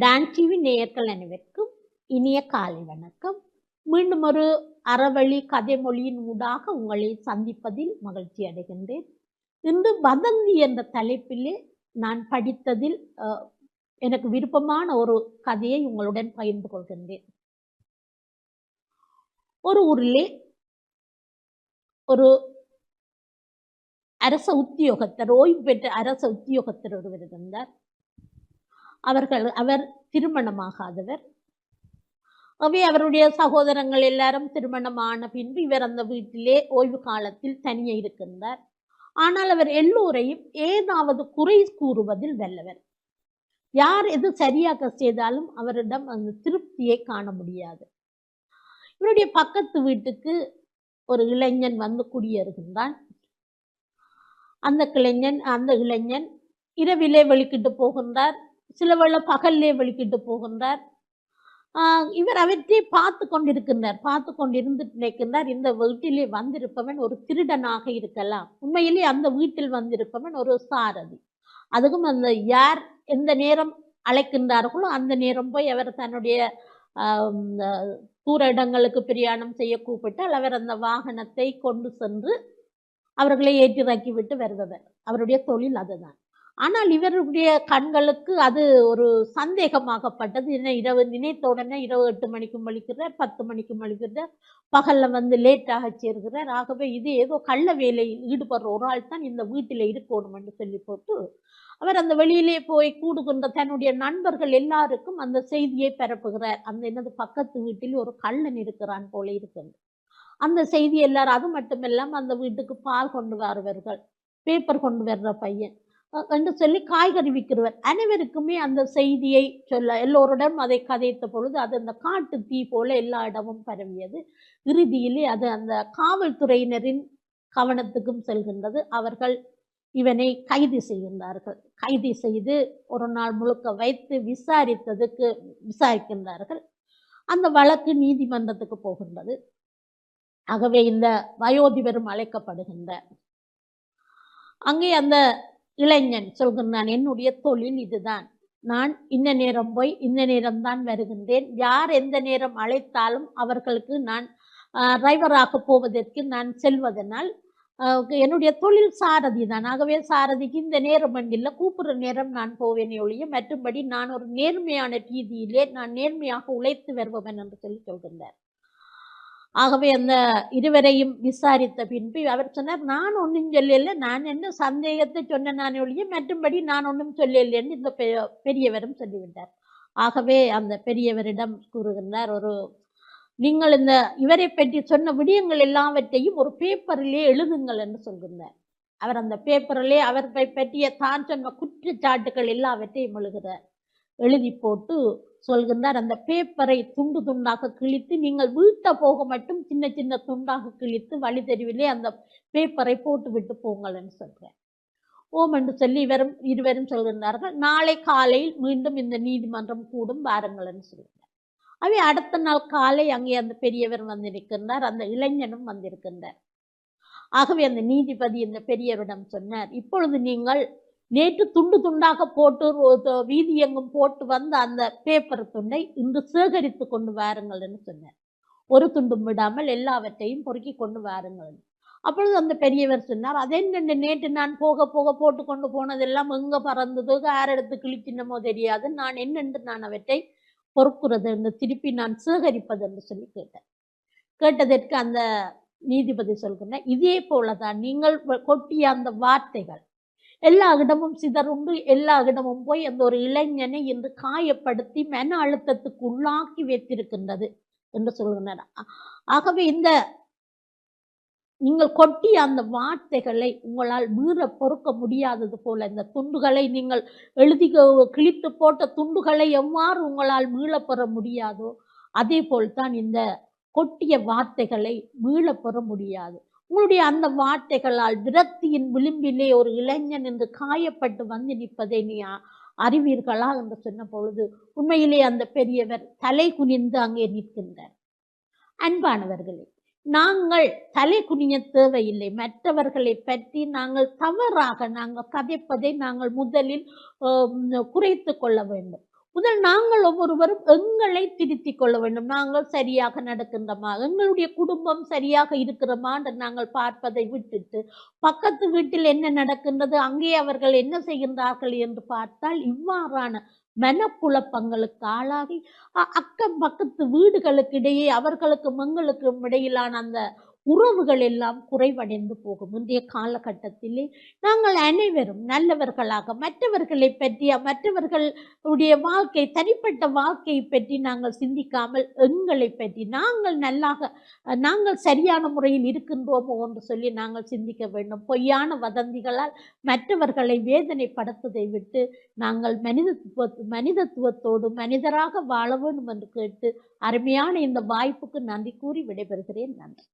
Don TV நேயர்கள் அனைவருக்கும் இனிய காலை வணக்கம். மீண்டும் ஒரு அறவழி கதைமொழியின் ஊடாக உங்களை சந்திப்பதில் மகிழ்ச்சி அடைகின்றேன். இன்று வதந்தி என்ற தலைப்பிலே நான் படித்ததில் எனக்கு விருப்பமான ஒரு கதையை உங்களுடன் பகிர்ந்து கொள்கின்றேன். ஒரு ஊரிலே ஒரு அரச உத்தியோகத்தர், ஓய்வு பெற்ற அரச உத்தியோகத்தர் ஒருவர் இருந்தார். அவர் திருமணமாகாதவர். அவருடைய சகோதரங்கள் எல்லாரும் திருமணமான பின்பு இவர் அந்த வீட்டிலே ஓய்வு காலத்தில் தனியே இருக்கின்றார். ஆனால் அவர் எல்லோரையும் ஏதாவது குறை கூறுவதில் வல்லவர். யார் எது சரியாக செய்தாலும் அவரிடம் அந்த திருப்தியை காண முடியாது. இவருடைய பக்கத்து வீட்டுக்கு ஒரு இளைஞன் வந்து குடியேறுகின்றான். அந்த இளைஞன் இரவிலே வெளிக்கிட்டு போகின்றார், சில வேளை பகல்லே வெளிக்கிட்டு போகின்றார். இவர் அவற்றை பார்த்து கொண்டிருந்து நினைக்கின்றார், இந்த வீட்டிலே வந்திருப்பவன் ஒரு திருடனாக இருக்கலாம், உண்மையிலே அந்த வீட்டில் வந்திருப்பவன் ஒரு சாரதி. அதுக்கும் அந்த யார் எந்த நேரம் அழைக்கின்றார்களோ அந்த நேரம் போய் அவர் தன்னுடைய தூர இடங்களுக்கு பிரயாணம் செய்ய கூப்பிட்டால் அவர் அந்த வாகனத்தை கொண்டு சென்று அவர்களை ஏற்றிறக்கி விட்டு வருபவர். அவருடைய தொழில் அதுதான். ஆனால் இவருடைய கண்களுக்கு அது ஒரு சந்தேகமாகப்பட்டது. இரவு நினைத்த உடனே இரவு 8 மணிக்கும் வலிக்கிறார், 10 மணிக்கும் வலிக்கிறார், பகல்ல வந்து லேட்டாக சேர்கிறார். ஆகவே இது ஏதோ கள்ள வேலையில் ஈடுபடுற ஒரு ஆள் தான் இந்த வீட்டில் இருக்கணும் என்று சொல்லி போட்டு அவர் அந்த வெளியிலே போய் கூடுகின்ற தன்னுடைய நண்பர்கள் எல்லாருக்கும் அந்த செய்தியை பரப்புகிறார். அந்த பக்கத்து வீட்டில் ஒரு கள்ளன் இருக்கிறான் போல இருக்கிறது. அந்த செய்தி எல்லாரும், அது மட்டுமில்லாம அந்த வீட்டுக்கு பால் கொண்டு வருவர்கள், பேப்பர் கொண்டு வர்ற பையன் என்று சொல்லி காய்கறி விற்கிறவர் அனைவருக்குமே அந்த செய்தியை சொல்ல எல்லோருடன் அதை கதைத்த பொழுது அது அந்த காட்டு தீ போல எல்லா இடமும் பரவியது. இறுதியிலே அது அந்த காவல்துறையினரின் கவனத்துக்கும் செல்கின்றது. அவர்கள் இவனை கைது செய்கின்றார்கள். கைது செய்து ஒரு நாள் முழுக்க வைத்து விசாரிக்கின்றார்கள். அந்த வழக்கு நீதிமன்றத்துக்கு போகின்றது. ஆகவே இந்த வயோதிபரும் அழைக்கப்படுகின்றார். அங்கே அந்த இளைஞன் சொல்கின்றான், என்னுடைய தொழில் இதுதான், நான் இன்ன நேரம் போய் இன்ன நேரம்தான் வருகின்றேன், யார் எந்த நேரம் அழைத்தாலும் அவர்களுக்கு நான் டிரைவராக போவதற்கு நான் செல்வதனால் என்னுடைய தொழில் சாரதி தான். ஆகவே சாரதிக்கு இந்த நேரம் இல்லை, கூப்பிடுற நேரம் நான் போவேனே ஒழிய மற்றும்படி நான் ஒரு நேர்மையான ரீதியிலே நான் நேர்மையாக உழைத்து வருபவன் என்று சொல்கின்றார். ஆகவே அந்த இருவரையும் விசாரித்த பின்பு அவர் சொன்னார், நான் ஒன்றும் சொல்லல, நான் என்ன சந்தேகத்தை சொன்ன நான் ஒழிய மற்றும்படி நான் ஒன்றும் சொல்லலைன்னு இந்த பெரியவரும் சொல்லிவிட்டார். ஆகவே அந்த பெரியவரிடம் கூறுகின்றார், நீங்கள் இந்த இவரை பற்றி சொன்ன விடயங்கள் எல்லாவற்றையும் ஒரு பேப்பரிலே எழுதுங்கள் என்று சொல்கின்றார். அவர் அந்த பேப்பரிலே அவரை பற்றிய தான் சொன்ன குற்றச்சாட்டுகள் எல்லாவற்றையும் எழுதி போட்டு சொல்கின்றார், அந்த பேப்பரை துண்டு துண்டாக கிழித்து நீங்கள் வீட்டை போக மட்டும் சின்ன சின்ன துண்டாக கிழித்து வழி தெருவிலே அந்த பேப்பரை போட்டு விட்டு போங்கள் என்று சொல்றார். ஓம் என்று சொல்லி இருவரும் சொல்கின்றார்கள், நாளை காலையில் மீண்டும் இந்த நீதிமன்றம் கூடும், வாருங்கள் என்று சொல்கிறார். அவை அடுத்த நாள் காலை அங்கே அந்த பெரியவர் வந்திருக்கின்றார், அந்த இளைஞனும் வந்திருக்கின்றார். ஆகவே அந்த நீதிபதி இந்த பெரியவரிடம் சொன்னார், இப்பொழுது நீங்கள் நேற்று துண்டு துண்டாக போட்டு வீதி எங்கும் போட்டு வந்த அந்த பேப்பர் துண்டை இன்று சேகரித்து கொண்டு வாருங்கள் என்று சொன்னார். ஒரு துண்டும் விடாமல் எல்லாவற்றையும் பொறுக்கி கொண்டு வாருங்கள். அப்பொழுது அந்த பெரியவர் சொன்னார், அதென்ன நேற்று நான் போக போக போட்டு கொண்டு போனதெல்லாம் எங்க பறந்ததோ, யார் எடுத்து கிழிச்சினமோ தெரியாது, நான் என்னென்று நான் அவற்றை பொறுக்கிறது என்று திருப்பி நான் சேகரிப்பது என்று சொல்லி கேட்டதற்கு அந்த நீதிபதி சொல்கின்ற, இதே போலதான் நீங்கள் கொட்டிய அந்த வார்த்தைகள் எல்லா இடமும் சிதறுண்டு, எல்லா இடமும் போய் அந்த ஒரு இளைஞனை இன்று காயப்படுத்தி மன அழுத்தத்துக்கு உள்ளாக்கி வைத்திருக்கின்றது என்று சொல்கின்றனர். ஆகவே இந்த நீங்கள் கொட்டிய அந்த வார்த்தைகளை உங்களால் மீற பொறுக்க முடியாதது போல இந்த துண்டுகளை நீங்கள் எழுதி கிழித்து போட்ட துண்டுகளை எவ்வாறு உங்களால் மீளப்பெற முடியாதோ அதே போல்தான் இந்த கொட்டிய வார்த்தைகளை மீளப்பெற முடியாது. உங்களுடைய அந்த வார்த்தைகளால் விரக்தியின் விளிம்பிலே ஒரு இளைஞன் என்று காயப்பட்டு வந்து நிற்பதை நீ அறிவீர்களா என்று சொன்ன பொழுது உண்மையிலே அந்த பெரியவர் தலை குனிந்து அங்கே நிற்கின்றார். அன்பானவர்களே, நாங்கள் தலை குனிய தேவையில்லை. மற்றவர்களை பற்றி நாங்கள் தவறாக நாங்கள் கதைப்பதை நாங்கள் முதலில் குறைத்து கொள்ள வேண்டும். முதல் நாங்கள் ஒவ்வொருவரும் எங்களை திருத்திக் கொள்ள வேண்டும். நாங்கள் சரியாக நடக்கின்றோமா? எங்களுடைய குடும்பம் சரியாக இருக்கிறோமா என்று நாங்கள் பார்ப்பதை விட்டுட்டு, பக்கத்து வீட்டில் என்ன நடக்கின்றது? அங்கே அவர்கள் என்ன செய்கின்றார்கள் என்று பார்த்தால், இவ்வாறான மனக்குழப்பங்களுக்கு ஆளாகி, அக்கம் பக்கத்து வீடுகளுக்கு இடையே அவர்களுக்கும் எங்களுக்கும் இடையிலான அந்த உறவுகள் எல்லாம் குறைவடைந்து போகும். இன்றைய காலகட்டத்திலே நாங்கள் அனைவரும் நல்லவர்களாக மற்றவர்களை பற்றி மற்றவர்களுடைய வாழ்க்கை தனிப்பட்ட வாழ்க்கையை பற்றி நாங்கள் சிந்திக்காமல் எங்களை பற்றி நாங்கள் சரியான முறையில் இருக்கின்றோமோ என்று சொல்லி நாங்கள் சிந்திக்க வேண்டும். பொய்யான வதந்திகளால் மற்றவர்களை வேதனைப்படுத்துவதை விட்டு நாங்கள் மனிதத்துவத்தோடு மனிதராக வாழ வேண்டும் என்று கேட்டு அருமையான இந்த வாய்ப்புக்கு நன்றி கூறி விடைபெறுகிறேன். நன்றி.